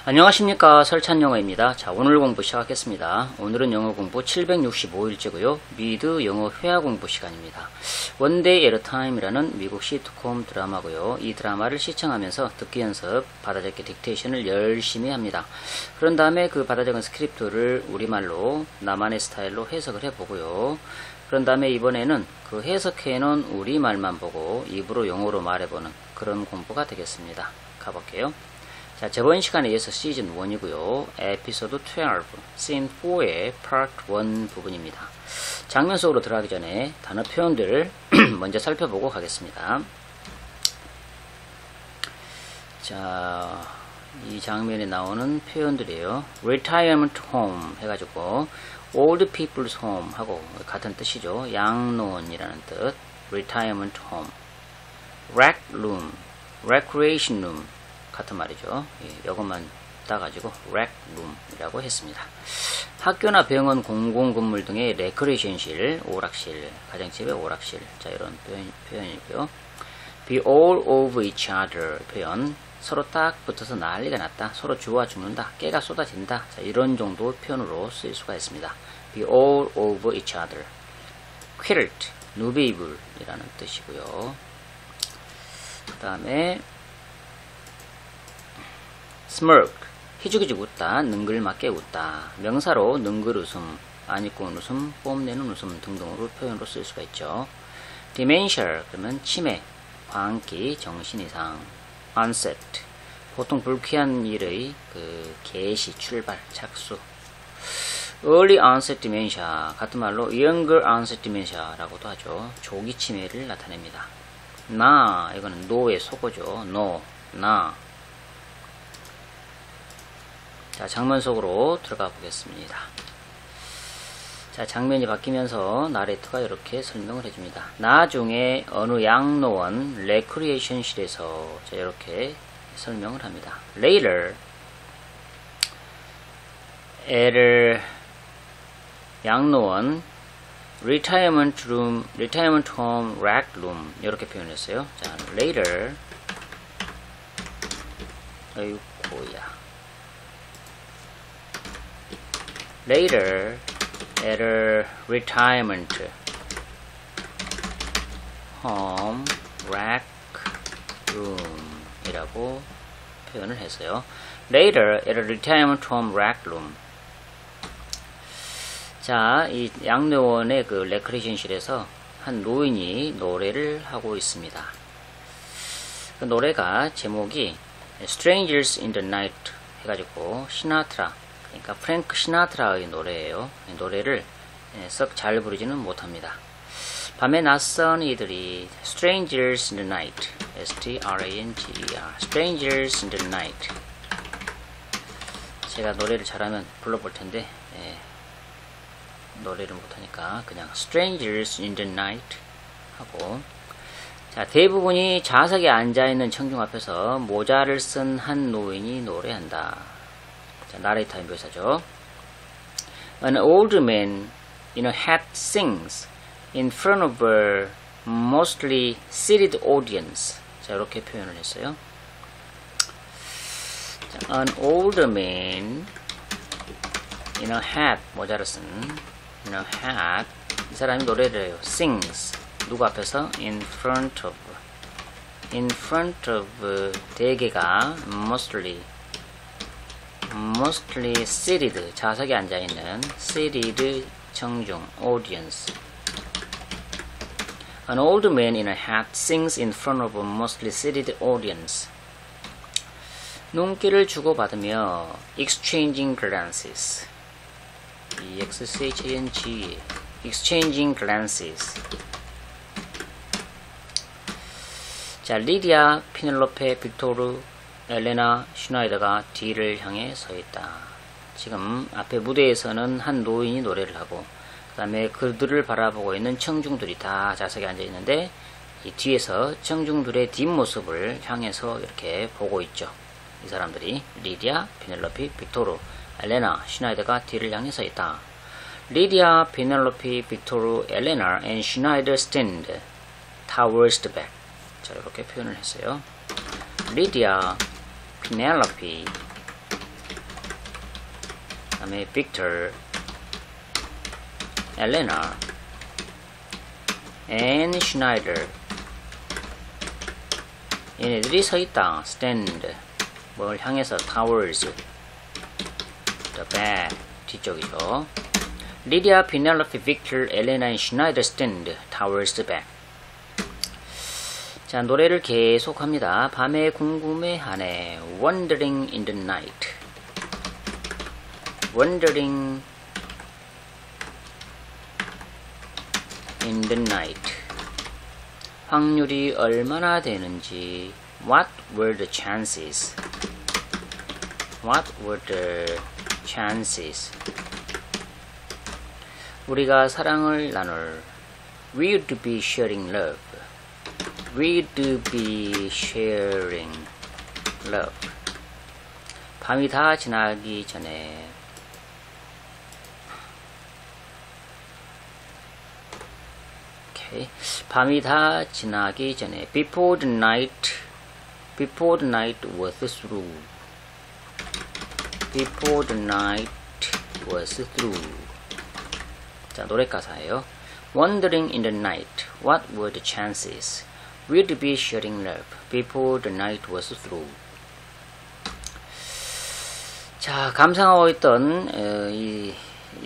안녕하십니까, 설찬영어입니다. 자, 오늘 공부 시작하겠습니다. 오늘은 영어 공부 765일째고요. 미드 영어 회화 공부 시간입니다. One Day at a Time이라는 미국 시트콤 드라마고요. 이 드라마를 시청하면서 듣기 연습, 받아적기 딕테이션을 열심히 합니다. 그런 다음에 그 받아적은 스크립트를 우리말로 나만의 스타일로 해석을 해보고요. 그런 다음에 이번에는 그 해석해놓은 우리말만 보고 입으로 영어로 말해보는 그런 공부가 되겠습니다. 가볼게요. 자, 저번 시간에 이어서 시즌 1이고요. 에피소드 12, 씬 4의 파트 1 부분입니다. 장면 속으로 들어가기 전에 단어 표현들 먼저 살펴보고 가겠습니다. 자, 이 장면에 나오는 표현들이에요. retirement home 해가지고 old people's home 하고 같은 뜻이죠. 양로원이라는 뜻. retirement home. rec room, recreation room 같은 말이죠. 이것만 따가지고 rec room이라고 했습니다. 학교나 병원, 공공건물 등의 레크레이션실, 오락실, 가정집의 오락실. 자, 이런 표현이고요. be all over each other 표현. 서로 딱 붙어서 난리가 났다. 서로 죽어 죽는다. 깨가 쏟아진다. 자, 이런 정도 표현으로 쓰일 수가 있습니다. be all over each other. quilt, 누베이블이라는 뜻이고요. 그 다음에 smirk, 희죽희죽 웃다, 능글맞게 웃다. 명사로 능글 웃음, 안 입고 온 웃음, 뽐내는 웃음 등등으로 표현으로 쓸 수가 있죠. dementia, 그러면 치매, 광기, 정신이상. onset, 보통 불쾌한 일의 그 개시, 출발, 착수. early onset dementia, 같은 말로 younger onset dementia라고도 하죠. 조기 치매를 나타냅니다. 나, 이거는 no의 속어죠. no, 나. 자, 장면 속으로 들어가 보겠습니다. 자, 장면이 바뀌면서 나레이터가 이렇게 설명을 해줍니다. 나중에 어느 양로원 레크리에이션실에서 자, 이렇게 설명을 합니다. Later, at 양로원 retirement room, retirement home, rec room 이렇게 표현했어요. 자, later, 어이구야. Later, at a retirement home, rec room 이라고 표현을 했어요. Later, at a retirement home, rec room. 자, 이 양로원의 그 레크레이션실에서 한 노인이 노래를 하고 있습니다. 그 노래가 제목이 Strangers in the Night 해가지고 시나트라, 그러니까 프랭크 시나트라의 노래예요. 노래를 썩 잘 부르지는 못합니다. 밤에 낯선 이들이 Strangers in the Night, S-T-R-A-N-G-E-R, Strangers in the Night. 제가 노래를 잘하면 불러볼 텐데 노래를 못하니까 그냥 Strangers in the Night 하고. 자, 대부분이 좌석에 앉아있는 청중 앞에서 모자를 쓴 한 노인이 노래한다. 자, 나레이터의 묘사죠. An old man in a hat sings in front of a mostly seated audience. 자, 이렇게 표현을 했어요. 자, an old man in a hat, 모자를 쓴 in a hat. 이 사람이 노래를 해요. sings. 누구 앞에서? in front of 대개가 mostly seated, 좌석에 앉아있는 seated 청중, audience. An old man in a hat sings in front of a mostly seated audience. 눈길을 주고받으며 exchanging glances. E-X-C-H-A-N-G exchanging glances. 자, 리디아, 피넬로페, 빅토르, 엘레나, 슈나이더가 뒤를 향해 서 있다. 지금 앞에 무대에서는 한 노인이 노래를 하고 그 다음에 그들을 바라보고 있는 청중들이 다 좌석에 앉아 있는데 이 뒤에서 청중들의 뒷모습을 향해서 이렇게 보고 있죠. 이 사람들이 리디아, 피넬로피, 빅토르, 엘레나, 슈나이더가 뒤를 향해 서 있다. 리디아, 피넬로피, 빅토르, 엘레나 and Schneider stand towards the back. 자, 이렇게 표현을 했어요. 리디아, Penelope, 다음에 Victor, Elena, and Schneider. 얘네들이 서 있다. stand. 뭘 향해서 towards. the back. 뒤쪽이죠. Lydia, Penelope, Victor, Elena, and Schneider stand towards the back. 자, 노래를 계속합니다. 밤에 궁금해하네. Wandering in the night. Wandering in the night. 확률이 얼마나 되는지. What were the chances? What were the chances? 우리가 사랑을 나눌. We'd be sharing love. We'd be sharing love. 밤이 다 지나기 전에. 오케이. 밤이 다 지나기 전에. Before the night was through. Before the night was through. 자, 노래 가사예요. Wandering in the night, what were the chances? We'd be sharing love before the night was through. 자, 감상하고 있던 이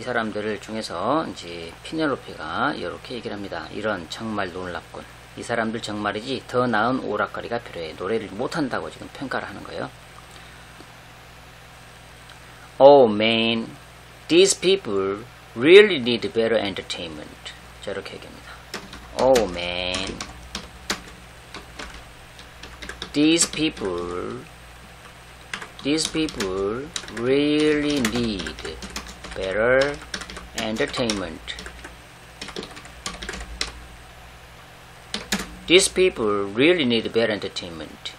사람들을 중에서 이제 피넬로페가 이렇게 얘기를 합니다. 이런 정말 놀랍군. 이 사람들 정말이지 더 나은 오락가리가 필요해. 노래를 못한다고 지금 평가를 하는 거예요. Oh man, these people really need better entertainment. 자, 이렇게 얘기합니다. Oh man, these people really need better entertainment. These people really need better entertainment.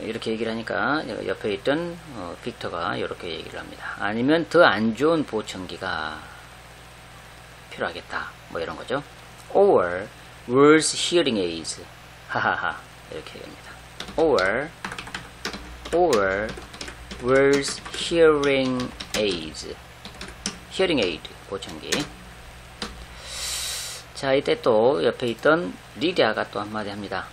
이렇게 얘기를 하니까 옆에 있던 빅터가 이렇게 얘기를 합니다. 아니면 더 안 좋은 보청기가 필요하겠다. 뭐 이런 거죠. Or worse hearing aids. 하하하. 이렇게 얘기합니다. Or worse hearing aids. hearing aid 보청기. 자, 이때 또 옆에 있던 리디아가 또 한마디 합니다.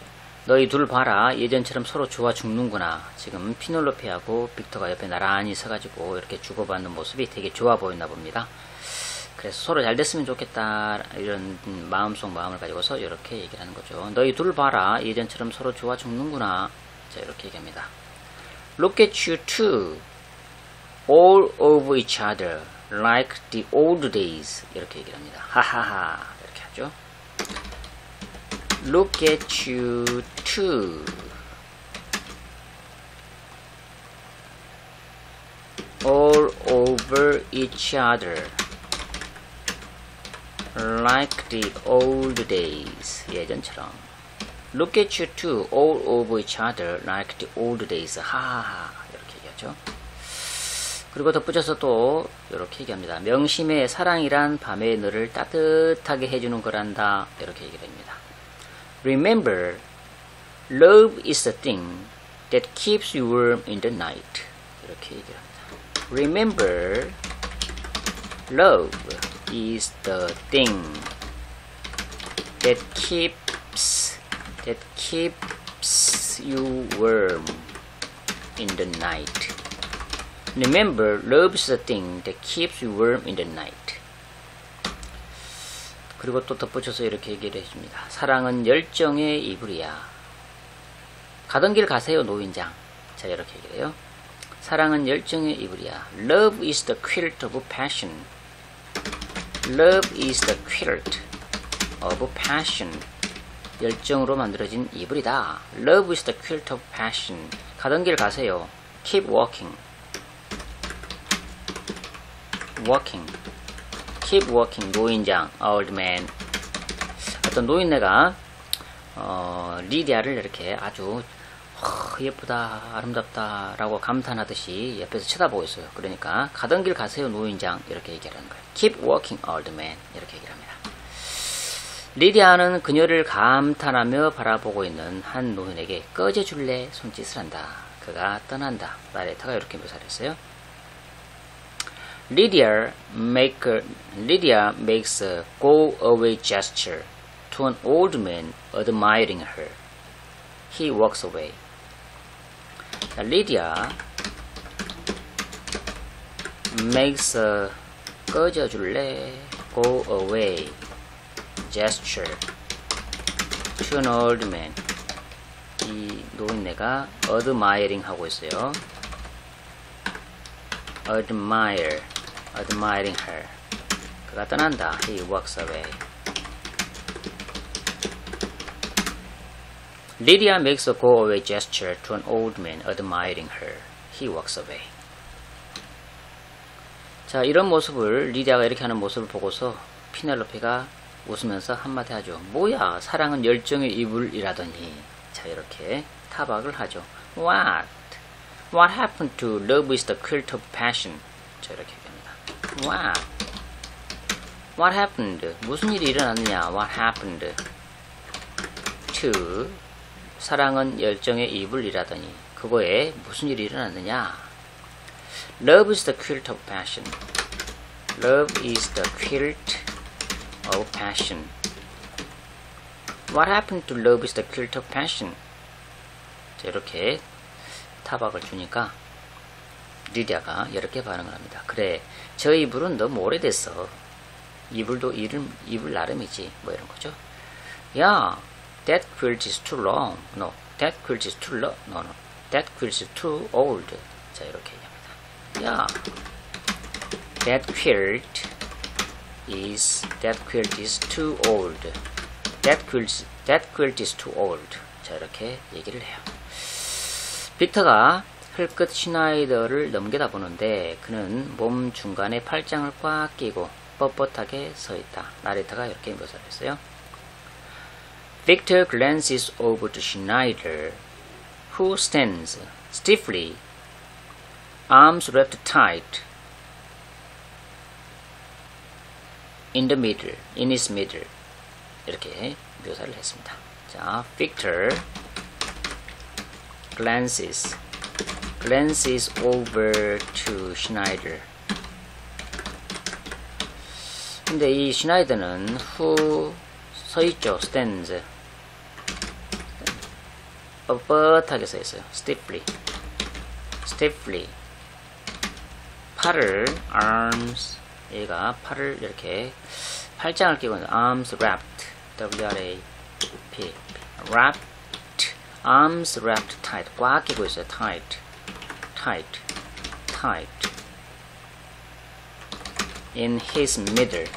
너희 둘 봐라. 예전처럼 서로 좋아 죽는구나. 지금 피놀로페하고 빅터가 옆에 나란히 서가지고 이렇게 주고받는 모습이 되게 좋아 보였나 봅니다. 그래서 서로 잘 됐으면 좋겠다. 이런 마음속 마음을 가지고서 이렇게 얘기를 하는 거죠. 너희 둘 봐라. 예전처럼 서로 좋아 죽는구나. 자, 이렇게 얘기합니다. Look at you two. All over each other. Like the old days. 이렇게 얘기를 합니다. 하하하. 이렇게 하죠. Look at you two. All over each other. Like the old days. 예전처럼. Look at you two. All over each other. Like the old days. 하하하. 이렇게 얘기하죠. 그리고 덧붙여서 또 이렇게 얘기합니다. 명심해. 사랑이란 밤에 너를 따뜻하게 해주는 거란다. 이렇게 얘기를 합니다. Remember, love is the thing that keeps you warm in the night. 이렇게 얘기를 합니다. Remember, love is the thing that keeps you warm in the night. Remember, love is the thing that keeps you warm in the night. 그리고 또 덧붙여서 이렇게 얘기를 해줍니다. 사랑은 열정의 이불이야. 가던 길 가세요, 노인장. 자, 이렇게 얘기를 해요. 사랑은 열정의 이불이야. Love is the quilt of passion. Love is the quilt of passion. 열정으로 만들어진 이불이다. Love is the quilt of passion. 가던 길 가세요. Keep walking. Walking. Keep walking. 노인장. Old man. 어떤 노인네가 리디아를 이렇게 아주 예쁘다, 아름답다 라고 감탄하듯이 옆에서 쳐다보고 있어요. 그러니까 가던 길 가세요, 노인장. 이렇게 얘기하는 거예요. Keep walking, old man. 이렇게 얘기를 합니다. 리디아는 그녀를 감탄하며 바라보고 있는 한 노인에게 꺼져줄래 손짓을 한다. 그 그가 떠난다. 나레이터가 이렇게 묘사를 했어요. Lydia makes a go-away gesture to an old man admiring her. He walks away. 자, Lydia makes a 꺼져줄래 go away gesture to an old man. 이 노인네가 admiring 하고 있어요. admiring her. 그가 떠난다. He walks away. Lydia makes a go-away gesture to an old man admiring her. He walks away. 자, 이런 모습을 리디아가 이렇게 하는 모습을 보고서 피넬로페가 웃으면서 한마디 하죠. 뭐야, 사랑은 열정의 이불이라더니. 자, 이렇게 타박을 하죠. What happened to love is the quilt of passion? 자, 이렇게 얘기합니다. What happened? 무슨 일이 일어났느냐? What happened to 사랑은 열정의 이불이라더니 그거에 무슨 일이 일어났느냐? Love is the quilt of passion. Love is the quilt of passion. What happened to love is the quilt of passion? 자, 이렇게 타박을 주니까 리디아가 이렇게 반응을 합니다. 그래, 저 이불은 너무 오래됐어. 이불도 이불 나름이지. 뭐 이런 거죠. 야, that quilt is too long. No, that quilt is too long. No, that quilt is too old. 자, 이렇게 얘기합니다. 야, that quilt is too old. That quilt is too old. 자, 이렇게 얘기를 해요. 빅터가 흘끗 슈나이더를 넘겨다보는데 그는 몸 중간에 팔짱을 꽉 끼고 뻣뻣하게 서 있다. 나레이터가 이렇게 묘사를 했어요. Victor glances over to Schneider, who stands stiffly, arms wrapped tight in his middle. 이렇게 묘사를 했습니다. 자, Victor glances over to Schneider. 근데 이 슈나이더는 who 서 있죠. stands. 뻣뻣하게 서 있어요. stiffly. 팔을 arms, 얘가 팔을 이렇게 팔짱을 끼고 있는 arms wrapped, W-R-A-P, wrapped, arms wrapped tight, 꽉 끼고 있어요. tight, in his middle.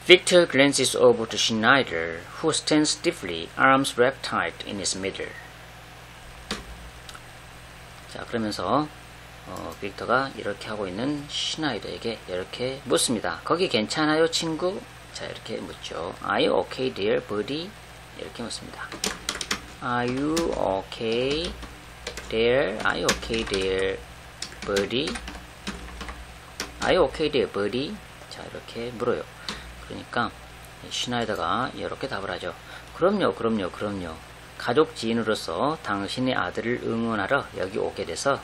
Victor glances over to Schneider, who stands stiffly, arms wrapped tight in his middle. 자, 그러면서 빅터가 이렇게 하고 있는 슈나이더에게 이렇게 묻습니다. 거기 괜찮아요, 친구? 자, 이렇게 묻죠. Are you okay, dear buddy? 이렇게 묻습니다. Are you okay, dear? Are you okay, dear buddy? Are you okay, dear buddy? 자, 이렇게 물어요. 그러니까 슈나이더가 이렇게 답을 하죠. 그럼요. 가족 지인으로서 당신의 아들을 응원하러 여기 오게 돼서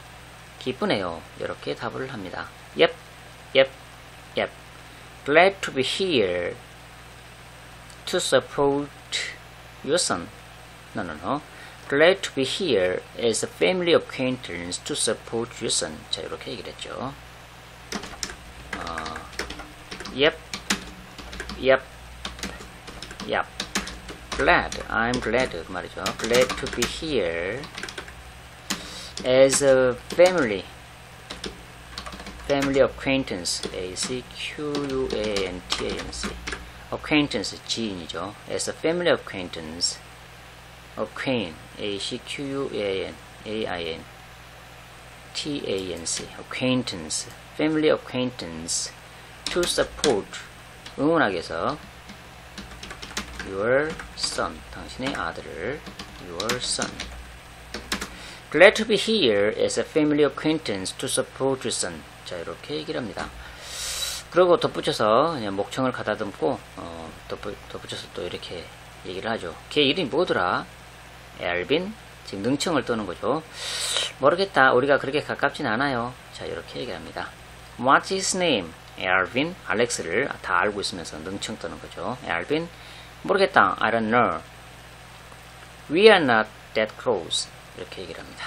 기쁘네요. 이렇게 답을 합니다. Yep. Glad to be here to support your son. No. Glad to be here as a family acquaintance to support your son. 자, 이렇게 얘기를 했죠. Yep. I'm glad 그 말이죠. Glad to be here as a family acquaintance, A-C-Q-U-A-N-T-A-N-C, acquaintance 지인이죠. As a family acquaintance, A-C-Q-U-A-N-A-I-N-T-A-N-C, acquaintance, family acquaintance, to support, 응원하기 위해서 your son, 당신의 아들을, your son. Glad to be here as a family acquaintance to support your son. 자, 이렇게 얘기를 합니다. 그리고 덧붙여서 그냥 목청을 가다듬고 덧붙여서 또 이렇게 얘기를 하죠. 걔 이름이 뭐더라? Alvin. 지금 능청을 떠는 거죠. 모르겠다. 우리가 그렇게 가깝진 않아요. 자, 이렇게 얘기합니다. What's his name? Alvin. 알렉스를 다 알고 있으면서 능청 떠는 거죠. Alvin. 모르겠다. I don't know. We are not that close. 이렇게 얘기를 합니다.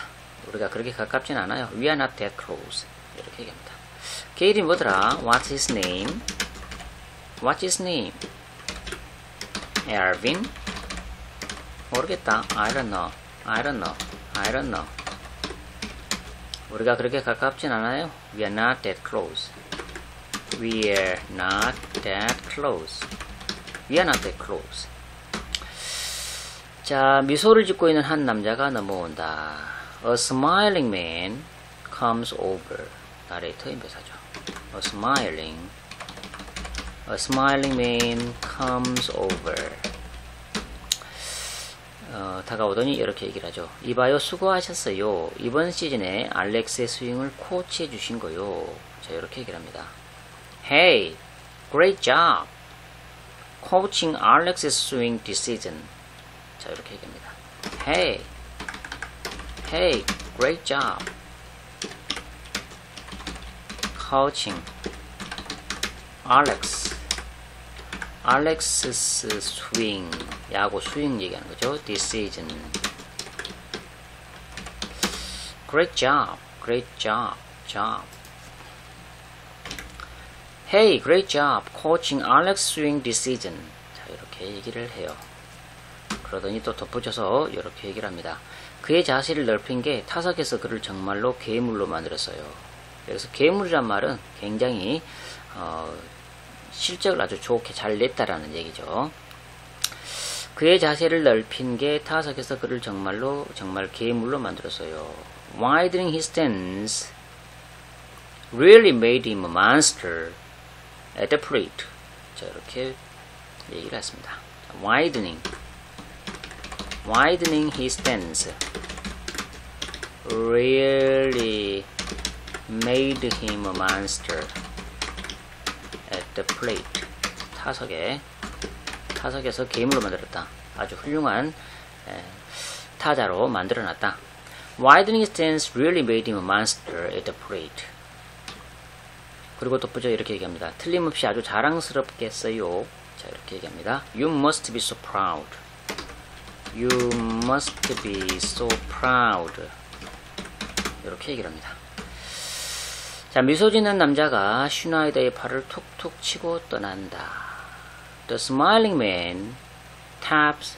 우리가 그렇게 가깝진 않아요. We are not that close. 이렇게 얘기합니다. 걔 이름이 뭐더라? What's his name? What's his name? Alvin? 모르겠다. I don't know. I don't know. I don't know. 우리가 그렇게 가깝진 않아요. We are not that close. We are not that close. We are not that close. 자, 미소를 짓고 있는 한 남자가 넘어온다. A smiling man comes over. 나레이터 인별사죠. A smiling man comes over. 다가오더니 이렇게 얘기를 하죠. 이봐요, 수고하셨어요. 이번 시즌에 알렉스의 스윙을 코치해 주신 거요. 자, 이렇게 얘기를 합니다. Hey, great job coaching Alex's swing this season. 자, 이렇게 얘기합니다. Hey, great job coaching Alex's swing. 야구 스윙 얘기하는 거죠. This season. Great job. Hey, great job coaching Alex swing this season. 자, 이렇게 얘기를 해요. 그러더니 또 덧붙여서 이렇게 얘기를 합니다. 그의 자세를 넓힌 게 타석에서 그를 정말로 괴물로 만들었어요. 그래서 괴물이란 말은 굉장히 실적을 아주 좋게 잘 냈다라는 얘기죠. 그의 자세를 넓힌 게 타석에서 그를 정말 괴물로 만들었어요. Widening his stance really made him a monster at the plate. 자, 이렇게 얘기를 했습니다. Widening his stance really made him a monster at the plate. 타석에서 괴물로 만들었다. 아주 훌륭한 타자로 만들어놨다. Widening his stance really made him a monster at the plate. 그리고 덧붙여 이렇게 얘기합니다. 틀림없이 아주 자랑스럽겠어요. 자, 이렇게 얘기합니다. You must be so proud. You must be so proud. 이렇게 얘기를 합니다. 자, 미소 짓는 남자가 슈나이더의 팔을 툭툭 치고 떠난다. The smiling man taps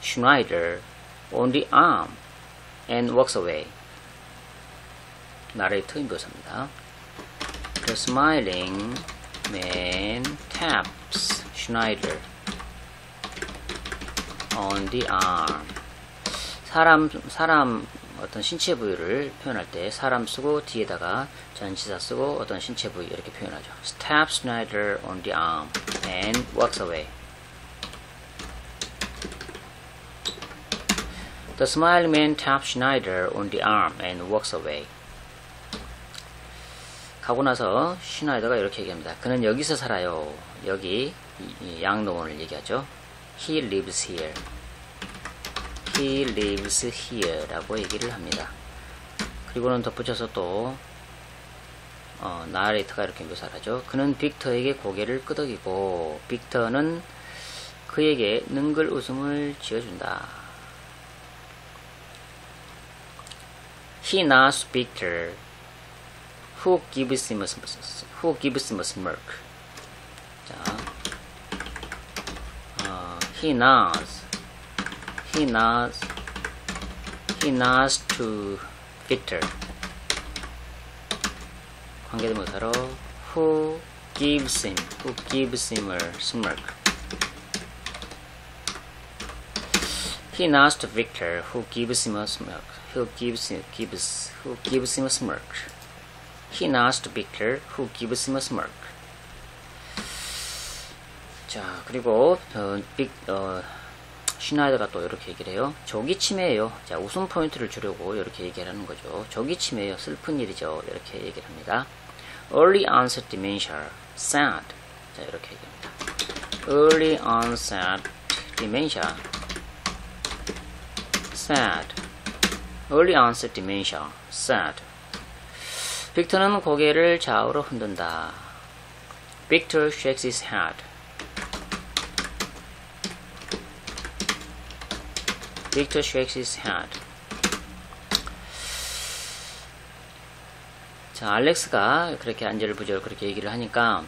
Schneider on the arm and walks away. 나레이터 인도사입니다. The smiling man taps Schneider on the arm. 사람 어떤 신체 부위를 표현할 때 사람 쓰고 뒤에다가 전치사 쓰고 어떤 신체 부위 이렇게 표현하죠. Taps Schneider on the arm and walks away. The smiling man taps Schneider on the arm and walks away. 가고 나서 슈나이더가 이렇게 얘기합니다. 그는 여기서 살아요. 여기 양노원을 얘기하죠. He lives here. He lives here 라고 얘기를 합니다. 그리고는 덧붙여서 또 나레이터가 이렇게 묘사를 하죠. 그는 빅터에게 고개를 끄덕이고 빅터는 그에게 능글 웃음을 지어준다. He nods Victor who gives him a smirk. 자, he nods to Victor. 관계대명사로 who gives him a smirk. He nods to Victor who gives him a smirk. He nods to Victor who gives him a smirk. 자, 그리고 슈나이더가 또 이렇게 얘기를 해요. 조기 치매예요. 자, 웃음 포인트를 주려고 이렇게 얘기하는 거죠. 조기 치매예요. 슬픈 일이죠. 이렇게 얘기를 합니다. Early onset dementia, sad. 자, 이렇게 얘기합니다. Early onset dementia, sad. early onset dementia. sad. 빅터는 고개를 좌우로 흔든다. Victor shakes his head. Victor shakes his head. 자, 알렉스가 그렇게 안절부절 그렇게 얘기를 하니까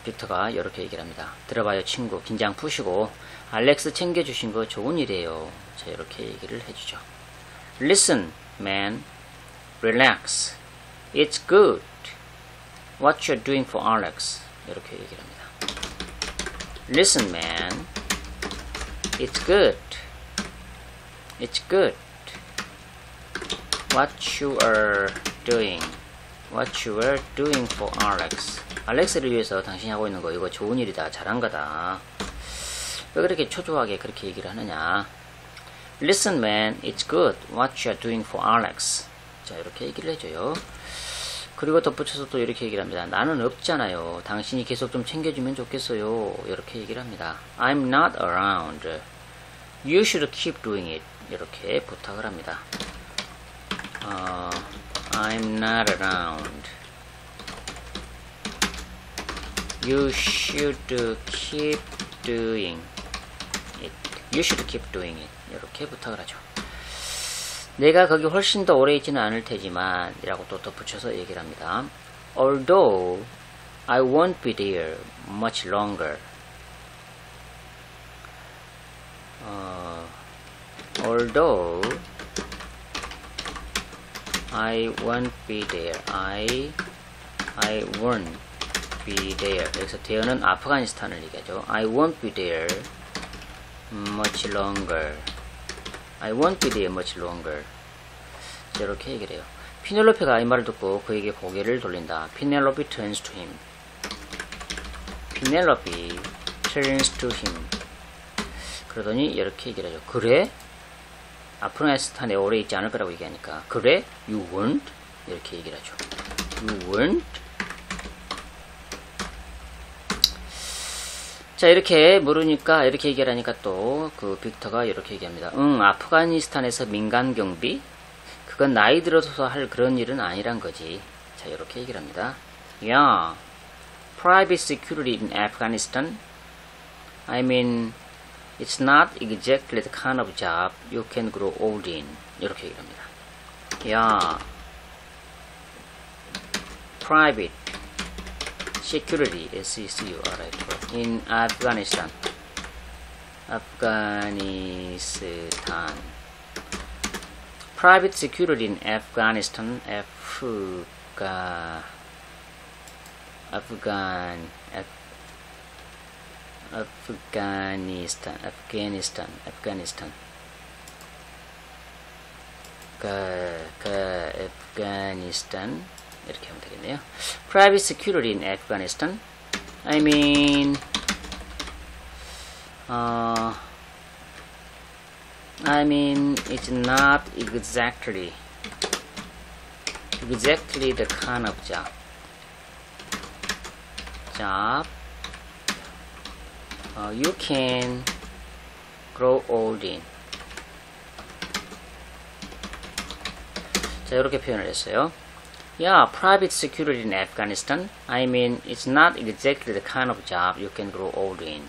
빅터가 이렇게 얘기를 합니다. 들어봐요 친구, 긴장 푸시고 알렉스 챙겨주신 거 좋은 일이에요. 자, 이렇게 얘기를 해주죠. Listen, man. Relax. It's good. What you're doing for Alex. 이렇게 얘기를 합니다. Listen, man. It's good. It's good. What you are doing. What you are doing for Alex. 알렉스를 위해서 당신이 하고 있는 거 이거 좋은 일이다. 잘한 거다. 왜 그렇게 초조하게 그렇게 얘기를 하느냐. Listen, man. It's good. What you are doing for Alex. 자, 이렇게 얘기를 해줘요. 그리고 덧붙여서 또 이렇게 얘기를 합니다. 나는 없잖아요. 당신이 계속 좀 챙겨주면 좋겠어요. 이렇게 얘기를 합니다. I'm not around. You should keep doing it. 이렇게 부탁을 합니다. I'm not around. You should keep doing it. You should keep doing it. 이렇게 부탁을 하죠. 내가 거기 훨씬 더 오래 있지는 않을 테지만 이라고 또 덧붙여서 얘기를 합니다. Although I won't be there much longer. Although I won't be there. I won't be there. 여기서 there는 아프가니스탄을 얘기하죠. I won't be there much longer. I won't be there much longer. 이렇게 얘기를 해요. 피넬로페가 이 말을 듣고 그에게 고개를 돌린다. Penelope turns to him. Penelope turns to him. 그러더니 이렇게 얘기를 하죠. 그래? 아프가니스탄에 오래 있지 않을 거라고 얘기하니까 그래? You won't? 이렇게 얘기를 하죠. You won't? 자, 이렇게 물으니까, 이렇게 얘기를 하니까 또, 그, 빅터가 이렇게 얘기합니다. 아프가니스탄에서 민간 경비? 그건 나이 들어서 할 그런 일은 아니란 거지. 자, 이렇게 얘기를 합니다. Yeah, private security in Afghanistan? I mean, it's not exactly the kind of job you can grow old in. 이렇게 얘기를 합니다. Yeah, private security, SECURI, in Afghanistan. Afghanistan. Private security in Afghanistan. Afghanistan. Afghanistan. 이렇게 하면 되겠네요. Private security in Afghanistan. I mean, it's not exactly the kind of job. You can grow old in. 자, 이렇게 표현을 했어요. Yeah, private security in Afghanistan. I mean, it's not exactly the kind of job you can grow old in.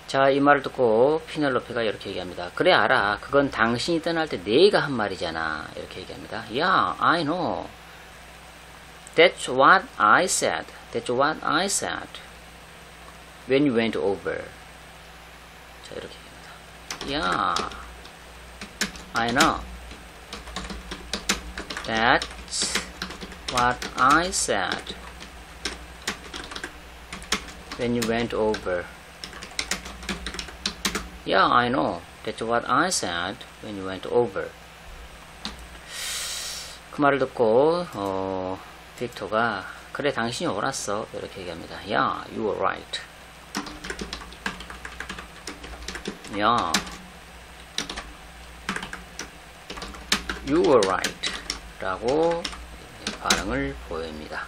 자, 이 말을 듣고 피넬로페가 이렇게 얘기합니다. 그래, 알아. 그건 당신이 떠날 때 내가 한 말이잖아. 이렇게 얘기합니다. Yeah, I know. That's what I said. That's what I said. When you went over. 자, 이렇게 얘기합니다. Yeah, I know. That's what I said when you went over. Yeah, I know. That's what I said when you went over. 그 말을 듣고 빅터가 그래 당신이 옳았어 이렇게 얘기합니다. Yeah, you were right. Yeah, you were right. 라고 반응을 보입니다.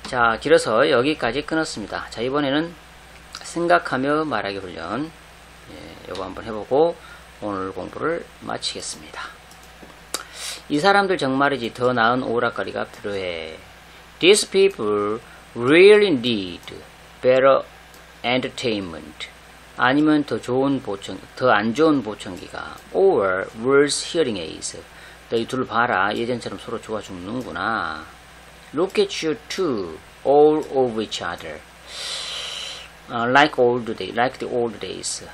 자, 길어서 여기까지 끊었습니다. 자, 이번에는 생각하며 말하기 훈련 예, 요거 한번 해보고 오늘 공부를 마치겠습니다. 이 사람들 정말이지 더 나은 오락가리가 필요해. These people really need better entertainment. 아니면 더 안 좋은 보청기가 or worse hearing aids. 너희 둘 봐라. 예전처럼 서로 좋아 죽는구나. Look at you two all over each other. Like the old days.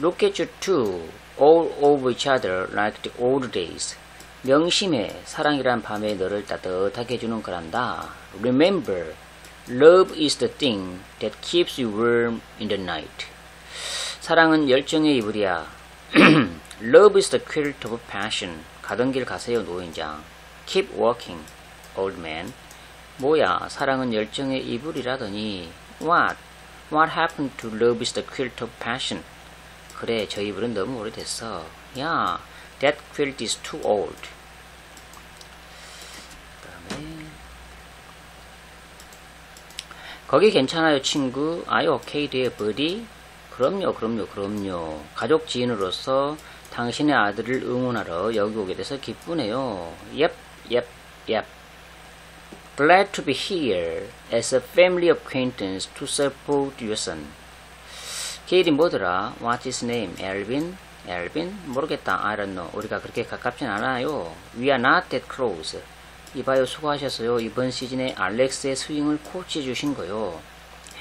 Look at you two all over each other like the old days. 명심해. 사랑이란 밤에 너를 따뜻하게 해주는 거란다. Remember, love is the thing that keeps you warm in the night. 사랑은 열정의 이불이야. Love is the quilt of passion. 가던 길 가세요, 노인장. Keep walking, old man. 뭐야, 사랑은 열정의 이불이라더니. What? What happened to love is the quilt of passion? 그래, 저 이불은 너무 오래됐어. Yeah, that quilt is too old. 거기 괜찮아요, 친구. Are you okay there, buddy? 그럼요. 가족 지인으로서 당신의 아들을 응원하러 여기 오게 돼서 기쁘네요. Yep. Glad to be here as a family acquaintance to support your son. 걔 이름 뭐더라? What's his name? Alvin? 모르겠다. I don't know. 우리가 그렇게 가깝진 않아요. We are not that close. 이봐요, 수고하셨어요. 이번 시즌에 알렉스의 스윙을 코치해 주신 거요.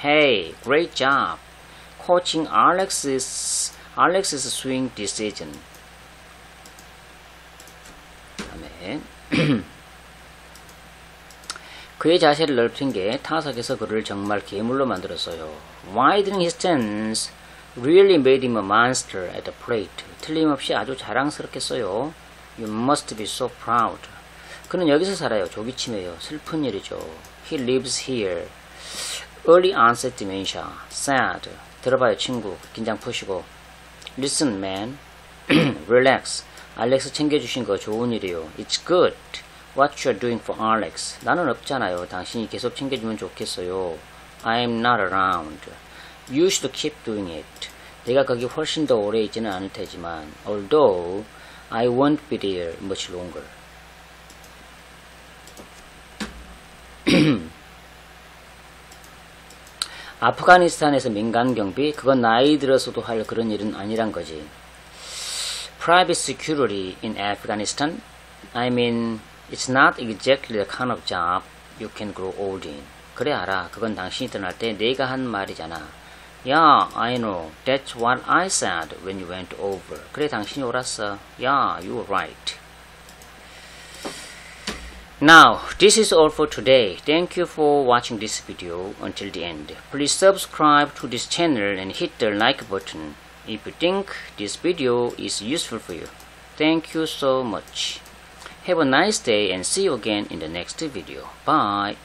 Hey, great job. Coaching Alex's swing this season. 다음에 그의 자세를 넓힌 게 타석에서 그를 정말 괴물로 만들었어요. Widening his stance really made him a monster at the plate. 틀림없이 아주 자랑스럽겠어요. You must be so proud. 그는 여기서 살아요. 조기침해요. 슬픈 일이죠. He lives here. Early onset dementia. Sad. 들어봐요, 친구. 긴장 푸시고. Listen, man. Relax. 알렉스 챙겨주신 거 좋은 일이에요. It's good. What you're doing for Alex. 나는 없잖아요. 당신이 계속 챙겨주면 좋겠어요. I'm not around. You should keep doing it. 내가 거기 훨씬 더 오래 있지는 않을 테지만 although I won't be there much longer. 아프가니스탄에서 민간 경비? 그건 나이 들어서도 할 그런 일은 아니란 거지. Private security in Afghanistan? I mean, it's not exactly the kind of job you can grow old in. 그래 알아. 그건 당신이 떠날 때 내가 한 말이잖아. Yeah, I know. That's what I said when you went over. 그래, 당신이 옳았어. Yeah, you were right. Now, this is all for today. Thank you for watching this video until the end. Please subscribe to this channel and hit the like button if you think this video is useful for you. Thank you so much. Have a nice day and see you again in the next video. Bye.